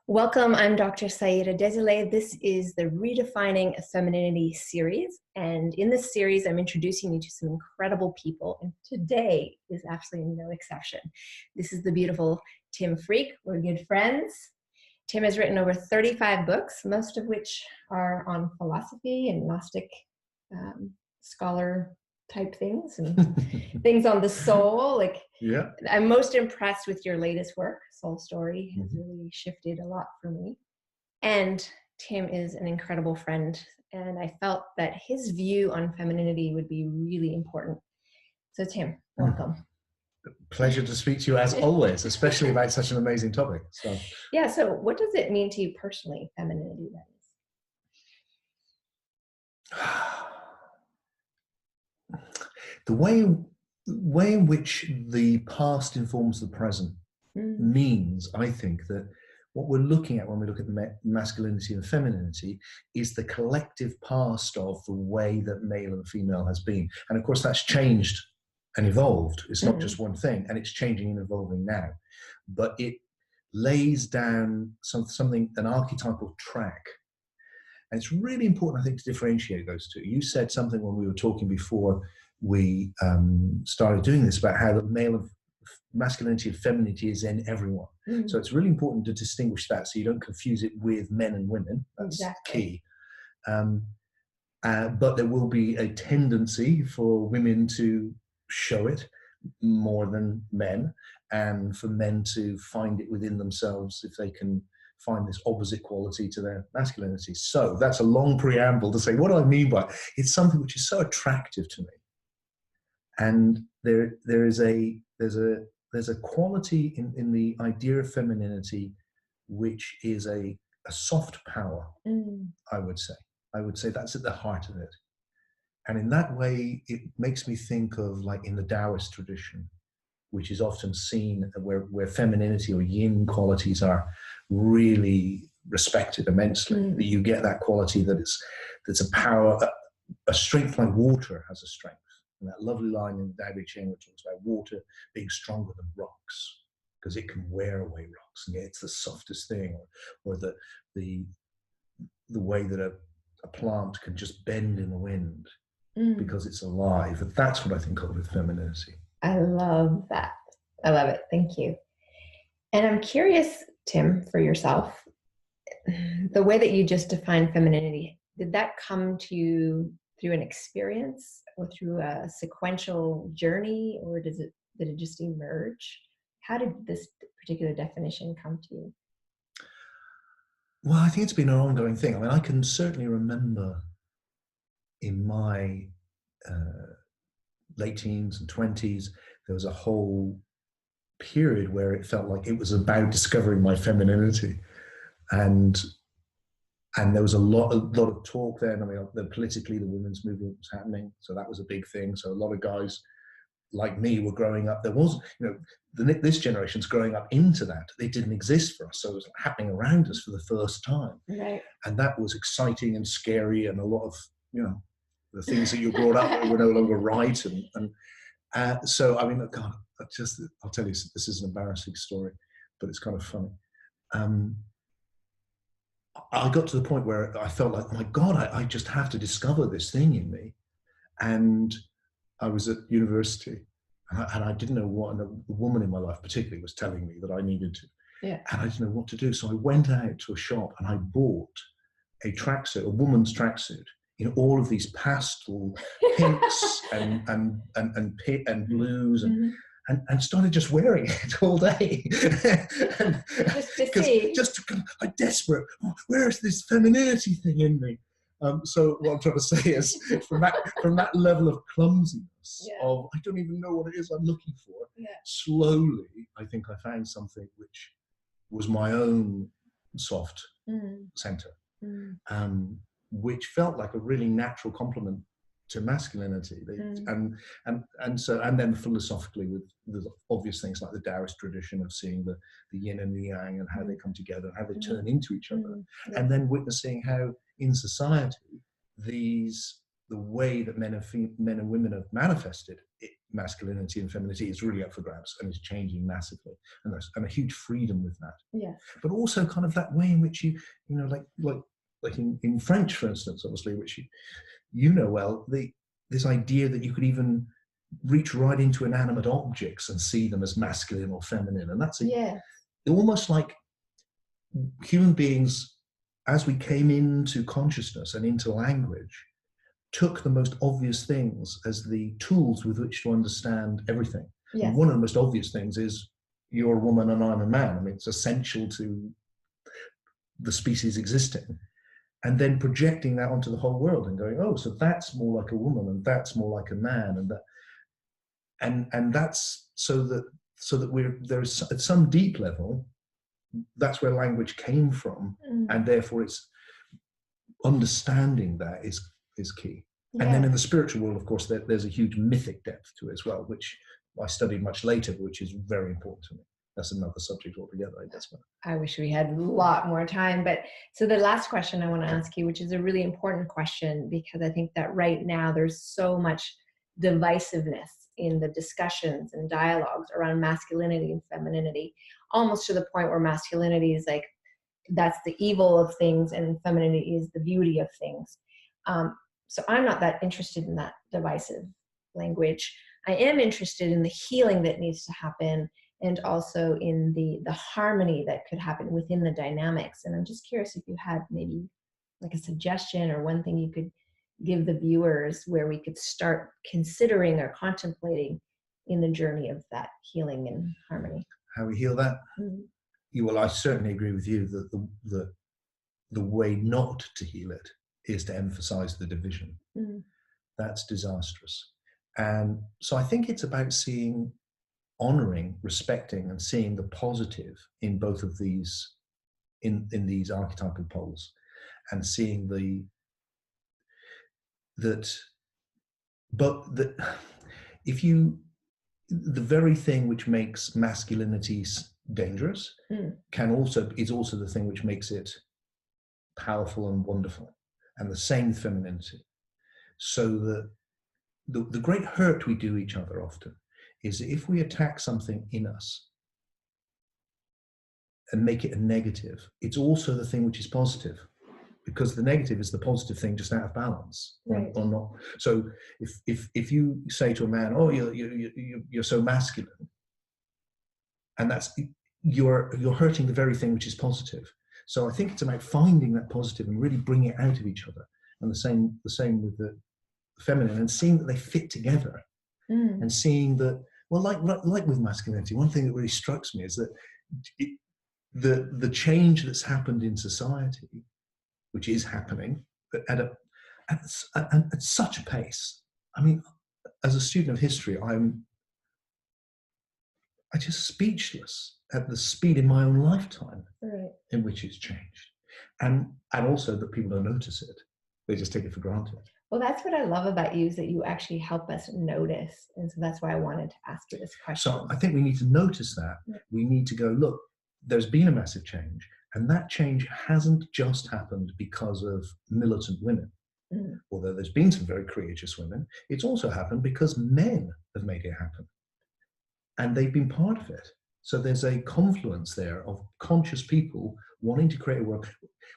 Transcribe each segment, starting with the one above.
Welcome, I'm Dr. Saida Desilets. This is the Redefining Femininity series. And in this series, I'm introducing you to some incredible people. And today is absolutely no exception. This is the beautiful Tim Freke. We're good friends. Tim has written over 35 books, most of which are on philosophy and Gnostic scholar type things and things on the soul. Yeah. I'm most impressed with your latest work. Soul Story has really shifted a lot for me. And Tim is an incredible friend. And I felt that his view on femininity would be really important. So Tim, welcome. Pleasure to speak to you as always, especially about such an amazing topic. So yeah, so what does it mean to you personally, femininity, that is? The way in which the past informs the present means, I think, that what we're looking at when we look at masculinity and femininity is the collective past of the way that male and female has been. And of course, that's changed and evolved. It's not just one thing, and it's changing and evolving now. But it lays down something, an archetypal track. And it's really important, I think, to differentiate those two. You said something when we were talking before we started doing this about how the masculinity and femininity is in everyone. So it's really important to distinguish that so you don't confuse it with men and women. That's key. But there will be a tendency for women to show it more than men, and for men to find it within themselves if they can find this opposite quality to their masculinity. So that's a long preamble to say, what do I mean by it? It's something which is so attractive to me. And there's a quality in the idea of femininity which is a soft power, I would say. I would say that's at the heart of it. And in that way, it makes me think of, like, in the Taoist tradition, which is often seen where femininity or yin qualities are really respected immensely. That you get that quality that's a power, a strength like water has a strength. And that lovely line in the Tao Te Ching which talks about water being stronger than rocks, because it can wear away rocks, and it's the softest thing, or the way that a plant can just bend in the wind because it's alive. And that's what I think of with femininity. I love that. I love it. Thank you. And I'm curious, Tim, for yourself, the way that you just defined femininity, did that come to you through an experience or through a sequential journey, or did it just emerge? How did this particular definition come to you? Well, I think it's been an ongoing thing. I mean, I can certainly remember in my late teens and 20s, there was a whole period where it felt like it was about discovering my femininity. And there was a lot of talk then. I mean, politically, the women's movement was happening, so that was a big thing. So a lot of guys like me were growing up. There was, this generation's growing up into that. It didn't exist for us, so it was happening around us for the first time. Right. And that was exciting and scary, and a lot of, the things that you brought up were no longer right. And so, I mean, God, I'll tell you, this is an embarrassing story, but it's kind of funny. I got to the point where I felt like, oh my God, I just have to discover this thing in me. And I was at university, and I didn't know what, and a woman in my life particularly was telling me that I needed to. Yeah. And I didn't know what to do. So I went out to a shop and I bought a tracksuit, a woman's tracksuit, in all of these pastel pinks and blues and started just wearing it all day. I'm desperate. Oh, where is this femininity thing in me? So what I'm trying to say is, from that level of clumsiness, of I don't even know what it is I'm looking for, slowly I think I found something which was my own soft center, which felt like a really natural complement to masculinity. And then philosophically, with the obvious things like the Taoist tradition of seeing the yin and the yang and how they come together and how they turn into each other, and then witnessing how in society the way that men and women have manifested, it masculinity and femininity is really up for grabs and is changing massively, and there's a huge freedom with that. Yes. But also kind of that way in which you know, like in French, for instance, obviously, which you know well, this idea that you could even reach right into inanimate objects and see them as masculine or feminine, and that's almost like human beings, as we came into consciousness and into language, took the most obvious things as the tools with which to understand everything. Yes. And one of the most obvious things is you're a woman and I'm a man. I mean, it's essential to the species existing. And then projecting that onto the whole world and going, oh, so that's more like a woman and that's more like a man, and that, and that's so that there's at some deep level, that's where language came from, and therefore it's understanding that is key. Yeah. And then in the spiritual world, of course, there's a huge mythic depth to it as well, which I studied much later, which is very important to me. That's another subject altogether, I guess. I wish we had a lot more time. But so the last question I want to ask you, which is a really important question, because I think that right now there's so much divisiveness in the discussions and dialogues around masculinity and femininity, almost to the point where masculinity is like, that's the evil of things and femininity is the beauty of things. So I'm not that interested in that divisive language. I am interested in the healing that needs to happen, and also in the harmony that could happen within the dynamics. And I'm just curious if you had maybe like a suggestion or one thing you could give the viewers where we could start considering or contemplating in the journey of that healing and harmony. How we heal that? Well, I certainly agree with you that the way not to heal it is to emphasize the division. That's disastrous. And so I think it's about honoring, respecting, and seeing the positive in both of these, in these archetypal poles, and seeing the very thing which makes masculinity dangerous is also the thing which makes it powerful and wonderful, and the same with femininity. So that the great hurt we do each other often is if we attack something in us and make it a negative, it's also the thing which is positive, because the negative is the positive thing just out of balance, right? Or not. So if you say to a man, oh, you're so masculine, and that's you're hurting the very thing which is positive. So I think it's about finding that positive and really bringing it out of each other. And the same with the feminine, and seeing that they fit together, and seeing that, well, like with masculinity, one thing that really strikes me is that the change that's happened in society, which is happening at such a pace. I mean, as a student of history, I'm just speechless at the speed in my own lifetime in which it's changed, and also that people don't notice it; they just take it for granted. Well, that's what I love about you, is that you actually help us notice, and so that's why I wanted to ask you this question. So I think we need to notice that. We need to go, look, there's been a massive change, and that change hasn't just happened because of militant women. Although there's been some very courageous women, it's also happened because men have made it happen, and they've been part of it. So there's a confluence there of conscious people wanting to create a world.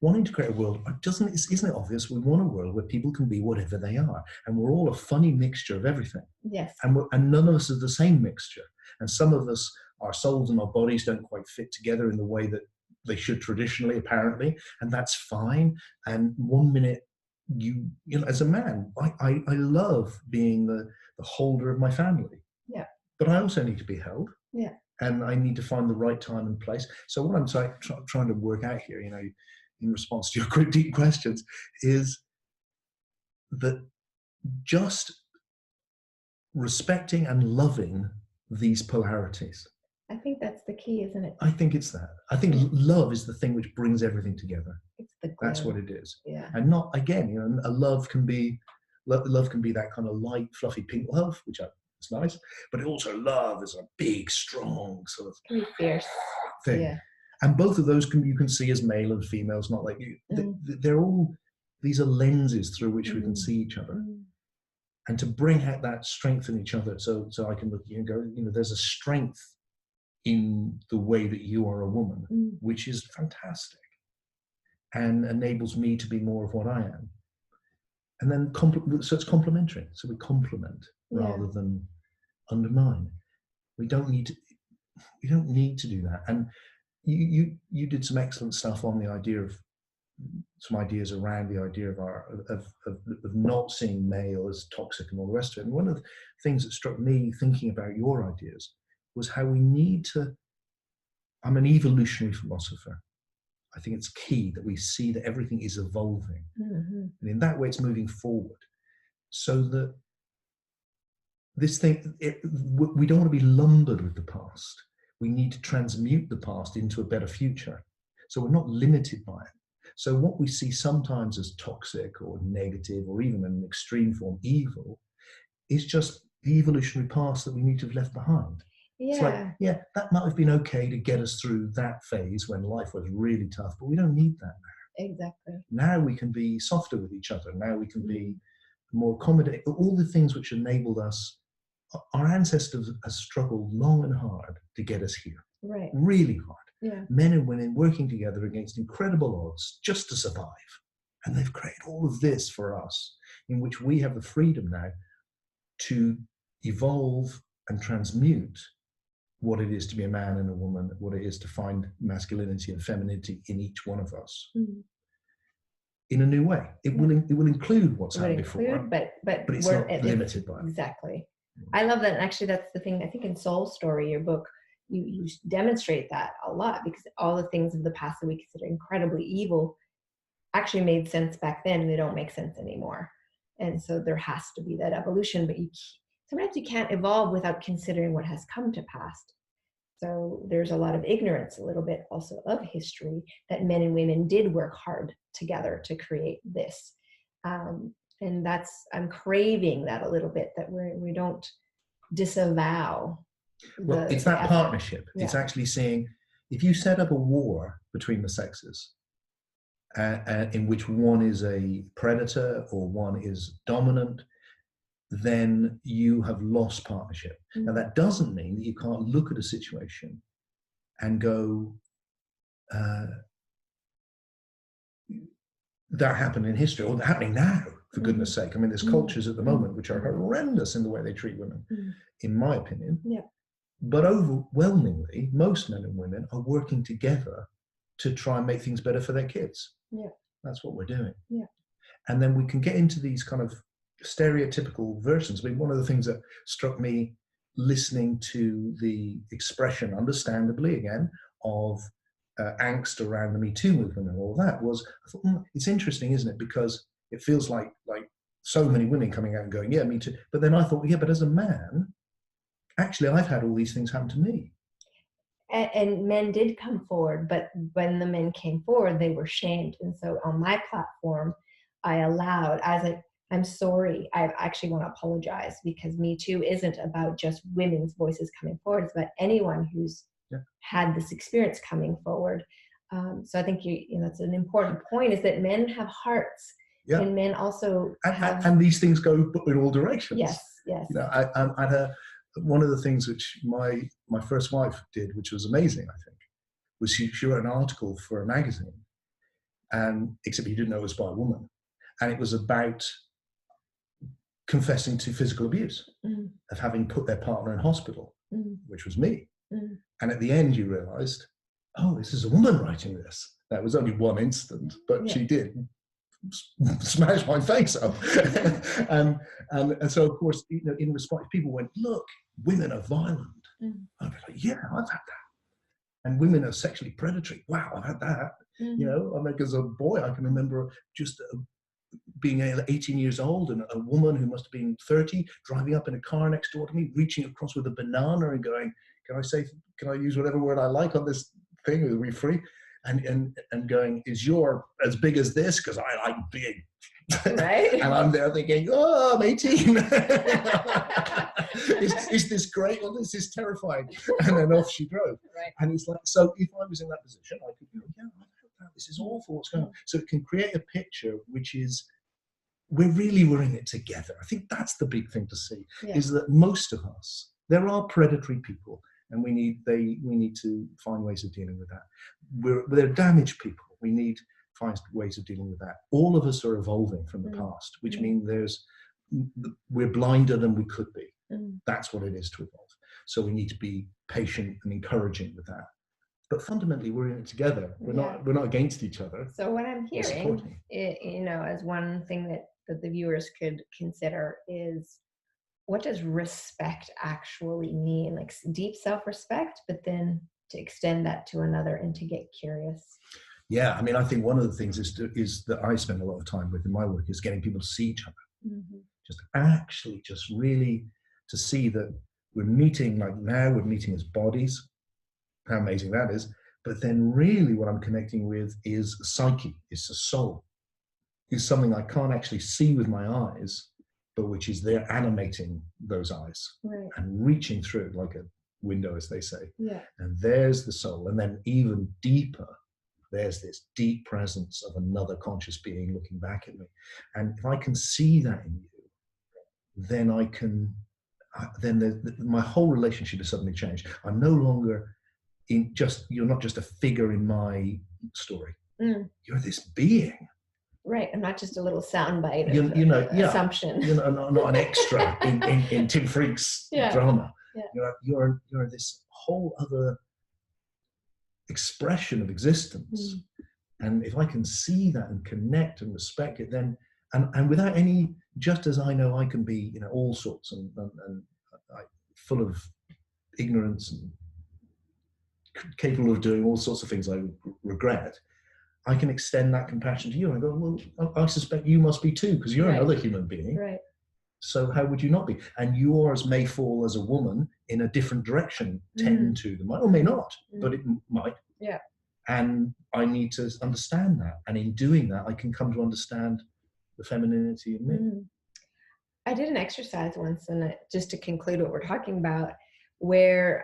Isn't it obvious? We want a world where people can be whatever they are, and we're all a funny mixture of everything. Yes. And none of us are the same mixture. And some of us, our souls and our bodies don't quite fit together in the way that they should traditionally, apparently, and that's fine. And one minute, you know, as a man, I love being the holder of my family. Yeah. But I also need to be held. Yeah. And I need to find the right time and place. So what I'm trying to work out here, you know, in response to your quick, deep questions, is that just respecting and loving these polarities. I think that's the key, isn't it? I think it's that. I think love is the thing which brings everything together. It's the glue. That's what it is. Yeah. And not, again, you know, love can be that kind of light, fluffy pink love, which it's nice, but also love is a big, strong sort of pretty fierce thing. Yeah. And both of those you can see as male and female. It's not like they're all, these are lenses through which we can see each other. and to bring out that strength in each other. So I can look at you and go, there's a strength in the way that you are a woman, which is fantastic and enables me to be more of what I am. And then, so it's complementary. So we complement rather than undermine. We don't need to do that. And you did some excellent stuff on the idea of some ideas around the idea of not seeing male as toxic and all the rest of it. And one of the things that struck me thinking about your ideas was how we need to. I'm an evolutionary philosopher. I think it's key that we see that everything is evolving, and in that way, it's moving forward. So that this thing, we don't want to be lumbered with the past. We need to transmute the past into a better future. So we're not limited by it. So what we see sometimes as toxic or negative or even in an extreme form evil is just the evolutionary past that we need to have left behind. It's like, that might have been okay to get us through that phase when life was really tough, but we don't need that now. Exactly. Now we can be softer with each other. Now we can be more accommodating. All the things which enabled us, our ancestors have struggled long and hard to get us here. Right. Really hard. Yeah. Men and women working together against incredible odds just to survive. And they've created all of this for us, in which we have the freedom now to evolve and transmute what it is to be a man and a woman, what it is to find masculinity and femininity in each one of us in a new way. It will include what's happened before, but it's not limited by it. Exactly. I love that. And actually, that's the thing, I think in Soul Story, your book, you demonstrate that a lot, because all the things of the past that we consider incredibly evil actually made sense back then, and they don't make sense anymore. And so there has to be that evolution, but sometimes you can't evolve without considering what has come to past. So there's a lot of ignorance, a little bit also of history, that men and women did work hard together to create this. And I'm craving that a little bit, that we don't disavow. It's that partnership. Yeah. It's actually saying, if you set up a war between the sexes, in which one is a predator or one is dominant, then you have lost partnership. Now, that doesn't mean that you can't look at a situation and go, that happened in history, or happening now, for goodness sake. I mean, there's cultures at the moment which are horrendous in the way they treat women, in my opinion. Yeah. But overwhelmingly, most men and women are working together to try and make things better for their kids. Yeah. That's what we're doing. Yeah. And then we can get into these kind of stereotypical versions. I mean, one of the things that struck me listening to the expression, understandably again, of angst around the Me Too movement and all that was, I thought, it's interesting, isn't it? Because it feels like so many women coming out and going, yeah, me too. But then I thought, yeah, but as a man, actually, I've had all these things happen to me. And men did come forward, but when the men came forward, they were shamed. And so on my platform, I allowed, I'm sorry, I actually want to apologize, because Me Too isn't about just women's voices coming forward. It's about anyone who's had this experience coming forward. So I think that's an important point, is that men have hearts. Yeah. And men also have... And these things go in all directions. Yes. I had one of the things which my first wife did, which was amazing, I think, was she wrote an article for a magazine, and except you didn't know it was by a woman, and it was about confessing to physical abuse, of having put their partner in hospital, which was me. And at the end, you realised, oh, this is a woman writing this. That was only one incident, but she did smash my face up. and so, of course, in response, people went, look, women are violent. I'd be like, yeah, I've had that. And women are sexually predatory. Wow, I've had that. I mean, as a boy, I can remember just being 18 years old, and a woman who must have been 30 driving up in a car next door to me, reaching across with a banana and going, can I use whatever word I like on this thing? Are we free? And going, is your as big as this? Because I like big. Right. And I'm there thinking, oh, I'm 18. is this great? Well, this is terrifying. And then off she drove. Right. And it's like, so if I was in that position, I could go, yeah, I know that. This is awful. What's going on? So it can create a picture which we're in it together. I think that's the big thing to see, Yeah. is that most of us, there are predatory people, and we need to find ways of dealing with that. They're damaged people. We need to find ways of dealing with that. All of us are evolving from the past, which means we're blinder than we could be. That's what it is to evolve. So we need to be patient and encouraging with that. But fundamentally, we're in it together. We're not against each other. So what I'm hearing, as one thing that the viewers could consider is, what does respect actually mean? Like deep self-respect, but then to extend that to another and to get curious. Yeah, I mean, I think one of the things is that I spend a lot of time with in my work is getting people to see each other. Just really to see that we're meeting, like now we're meeting as bodies. How amazing that is. But then really what I'm connecting with is psyche, is the soul, is something I can't actually see with my eyes, but which is there animating those eyes and reaching through like a window, as they say. Yeah. And there's the soul. And then even deeper, there's this deep presence of another conscious being looking back at me. And if I can see that in you, then I can, my whole relationship has suddenly changed. I'm no longer you're not just a figure in my story. You're this being. Right, and not just a little soundbite assumption. Not an extra in Tim Freke's drama. Yeah. You're this whole other expression of existence. And if I can see that and connect and respect it, then and without any, just as I know I can be, all sorts and full of ignorance and capable of doing all sorts of things I regret, I can extend that compassion to you. And I go, well, I suspect you must be too, because you're another human being. Right. So how would you not be? And yours may fall as a woman in a different direction, tend to them, or may not, but it might. Yeah. And I need to understand that. And in doing that, I can come to understand the femininity in me. I did an exercise once, and just to conclude what we're talking about, where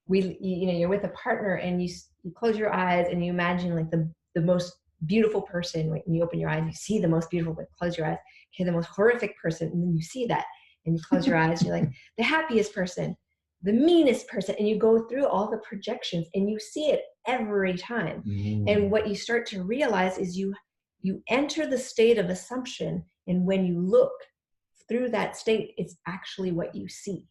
you're with a partner and you close your eyes and you imagine like the most beautiful person. When you open your eyes, you see the most beautiful, but close your eyes, okay, the most horrific person, and then you see that, and you close your eyes, you're like the happiest person, the meanest person, and you go through all the projections and you see it every time. And what you start to realize is you enter the state of assumption, and when you look through that state, it's actually what you see.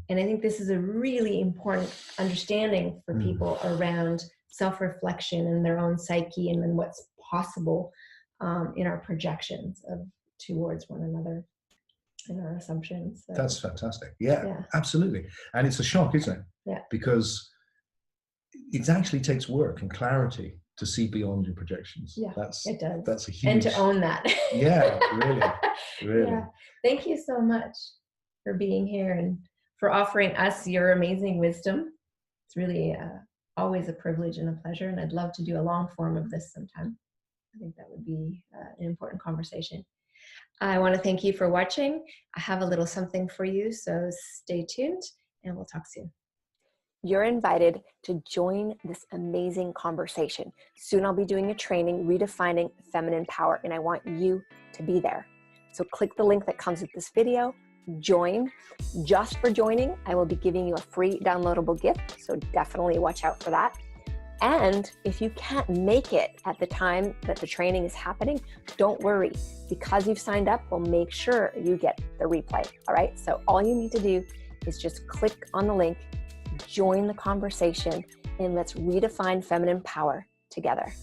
And I think this is a really important understanding for people around self-reflection and their own psyche, and then what's possible in our projections towards one another and our assumptions. So, that's fantastic. Yeah, absolutely. And it's a shock, isn't it? Yeah. Because it actually takes work and clarity to see beyond your projections. Yeah, it does. That's a huge... And to own that. Yeah, really. Yeah. Thank you so much for being here and for offering us your amazing wisdom. It's really always a privilege and a pleasure, and I'd love to do a long form of this sometime. I think that would be an important conversation. I want to thank you for watching. I have a little something for you, so stay tuned, and we'll talk soon. You're invited to join this amazing conversation. Soon I'll be doing a training, Redefining Feminine Power, and I want you to be there. So click the link that comes with this video, join. Just for joining, I will be giving you a free downloadable gift, so definitely watch out for that. And if you can't make it at the time that the training is happening, don't worry. Because you've signed up, we'll make sure you get the replay, all right? So all you need to do is just click on the link, join the conversation, and let's redefine feminine power together.